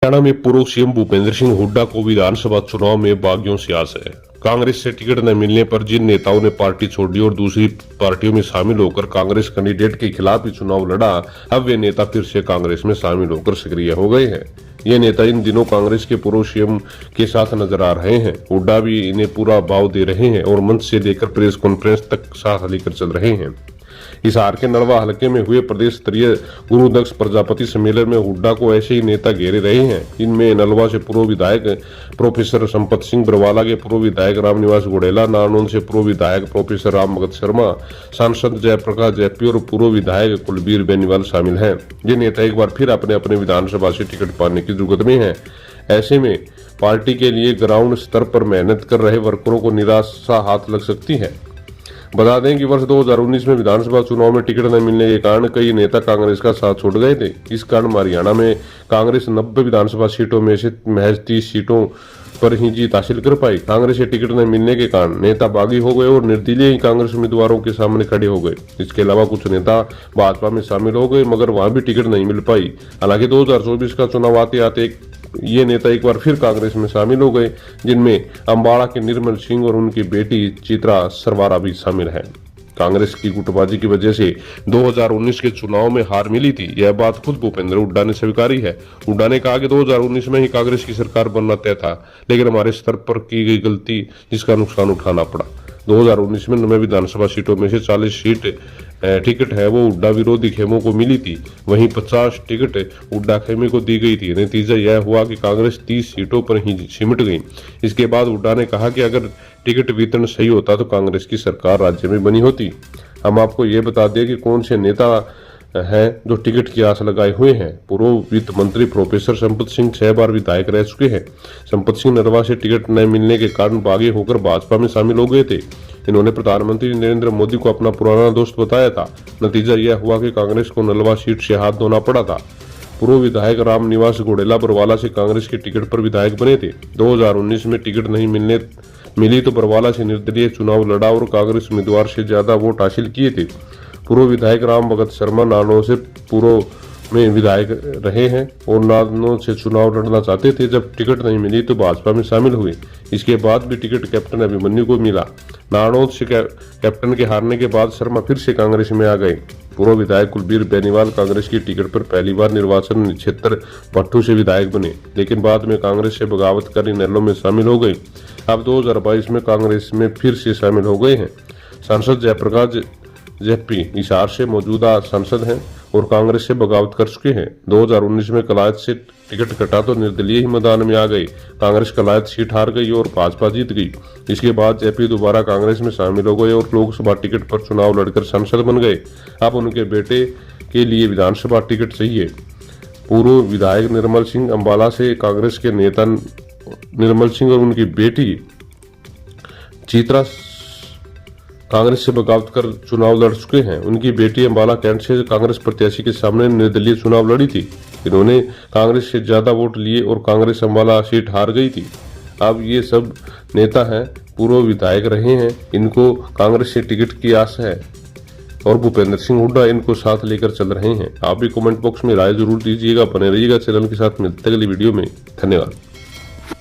हरियाणा में पूर्व सीएम भूपेंद्र सिंह हुड्डा को विधानसभा चुनाव में बागियों से आस है। कांग्रेस से टिकट न मिलने पर जिन नेताओं ने पार्टी छोड़ी और दूसरी पार्टियों में शामिल होकर कांग्रेस कैंडिडेट के खिलाफ ही चुनाव लड़ा, अब वे नेता फिर से कांग्रेस में शामिल होकर सक्रिय हो गए हैं। ये नेता इन दिनों कांग्रेस के पूर्व सीएम के साथ नजर आ रहे हैं। हुड्डा भी इन्हें पूरा भाव दे रहे हैं और मंच से लेकर प्रेस कॉन्फ्रेंस तक साथ लेकर चल रहे हैं। हिसार के नलवा हलके में हुए प्रदेश स्तरीय गुरुदक्ष प्रजापति सम्मेलन में हुड्डा को ऐसे ही नेता घेरे रहे हैं। इनमें नलवा से पूर्व विधायक प्रोफेसर संपत सिंह, बरवाला के पूर्व विधायक रामनिवास घोड़ेला, नारनौंद से पूर्व विधायक प्रोफेसर राम भगत शर्मा, सांसद जयप्रकाश जयपी और पूर्व विधायक कुलबीर बेनीवाल शामिल हैं। ये नेता एक बार फिर अपने अपने विधानसभा से टिकट पाने की जुगत में है। ऐसे में पार्टी के लिए ग्राउंड स्तर पर मेहनत कर रहे वर्करों को निराशा हाथ लग सकती है। बता दें कि वर्ष 2019 में विधानसभा चुनाव में टिकट न मिलने के कारण कई नेता कांग्रेस का साथ छोड़ गए थे। इस कारण हरियाणा में कांग्रेस 90 विधानसभा सीटों में से महज 30 सीटों पर ही जीत हासिल कर पाई। कांग्रेस से टिकट न मिलने के कारण नेता बागी हो गए और निर्दलीय ही कांग्रेस उम्मीदवारों के सामने खड़े हो गए। इसके अलावा कुछ नेता भाजपा में शामिल हो गए, मगर वहां भी टिकट नहीं मिल पाई। हालांकि 2024 का चुनाव आते आते ये नेता एक बार फिर कांग्रेस में शामिल हो गए, जिनमें अम्बाड़ा के निर्मल सिंह और उनकी बेटी चित्रा सरवारा भी शामिल हैं। कांग्रेस की गुटबाजी की वजह से 2019 के चुनाव में हार मिली थी। यह बात खुद भूपेंद्र हुड्डा ने स्वीकारी है। हुड्डा ने कहा कि 2019 में ही कांग्रेस की सरकार बनना तय था, लेकिन हमारे स्तर पर की गई गलती जिसका नुकसान उठाना पड़ा। 2019 में 9 विधानसभा सीटों में से 40 सीट टिकट है वो हुड्डा विरोधी खेमों को मिली थी, वहीं 50 टिकट हुड्डा खेमे को दी गई थी। नतीजा यह हुआ कि कांग्रेस 30 सीटों पर ही सिमट गई। इसके बाद हुड्डा ने कहा कि अगर टिकट वितरण सही होता तो कांग्रेस की सरकार राज्य में बनी होती। हम आपको ये बता दें कि कौन से नेता हैं जो टिकट की आस लगाए हुए हैं। पूर्व वित्त मंत्री प्रोफेसर संपत सिंह 6 बार विधायक रह चुके हैं। संपत सिंह नरवा से टिकट न मिलने के कारण बागी होकर भाजपा में शामिल हो गए थे। इन्होंने प्रधानमंत्री नरेंद्र मोदी को अपना पुराना दोस्त बताया था। नतीजा यह हुआ कि कांग्रेस को नलवा सीट से हाथ धोना पड़ा था। पूर्व विधायक रामनिवास घोड़ेला बरवाला से कांग्रेस के टिकट पर विधायक बने थे। 2019 में टिकट नहीं मिली तो बरवाला से निर्दलीय चुनाव लड़ा और कांग्रेस उम्मीदवार से ज्यादा वोट हासिल किए थे। पूर्व विधायक राम भगत शर्मा नारनौंद से पूर्व में विधायक रहे हैं और नारनौंद से चुनाव लड़ना चाहते थे। जब टिकट नहीं मिली तो भाजपा में शामिल हुए। इसके बाद भी टिकट कैप्टन अभिमन्यु को मिला। नारनौंद से कैप्टन के हारने के बाद शर्मा फिर से कांग्रेस में आ गए। पूर्व विधायक कुलबीर बेनीवाल कांग्रेस की टिकट पर पहली बार निर्वाचन क्षेत्र भट्टू से विधायक बने, लेकिन बाद में कांग्रेस से बगावत कर इनेलो में शामिल हो गए। अब 2022 में कांग्रेस में फिर से शामिल हो गए हैं। सांसद जयप्रकाश जयपी हिसार से मौजूदा सांसद हैं और कांग्रेस से बगावत कर चुके हैं। 2019 में कलायत से टिकट कटा तो निर्दलीय ही मैदान में आ गए। कांग्रेस कलायत सीट हार गई और भाजपा जीत गई। इसके बाद जयपी दोबारा कांग्रेस में शामिल हो गए और लोकसभा टिकट पर चुनाव लड़कर सांसद बन गए। अब उनके बेटे के लिए विधानसभा टिकट चाहिए। पूर्व विधायक निर्मल सिंह अम्बाला से कांग्रेस के नेता निर्मल सिंह और उनकी बेटी चित्रा कांग्रेस से बगावत कर चुनाव लड़ चुके हैं। उनकी बेटी अम्बाला कैंट से कांग्रेस प्रत्याशी के सामने निर्दलीय चुनाव लड़ी थी। इन्होंने कांग्रेस से ज्यादा वोट लिए और कांग्रेस अम्बाला सीट हार गई थी। अब ये सब नेता हैं, पूर्व विधायक रहे हैं, इनको कांग्रेस से टिकट की आस है और भूपेंद्र सिंह हुड्डा इनको साथ लेकर चल रहे हैं। आप भी कमेंट बॉक्स में राय जरूर दीजिएगा। बने रहिएगा चैनल के साथ। मिलते हैं अगली वीडियो में। धन्यवाद।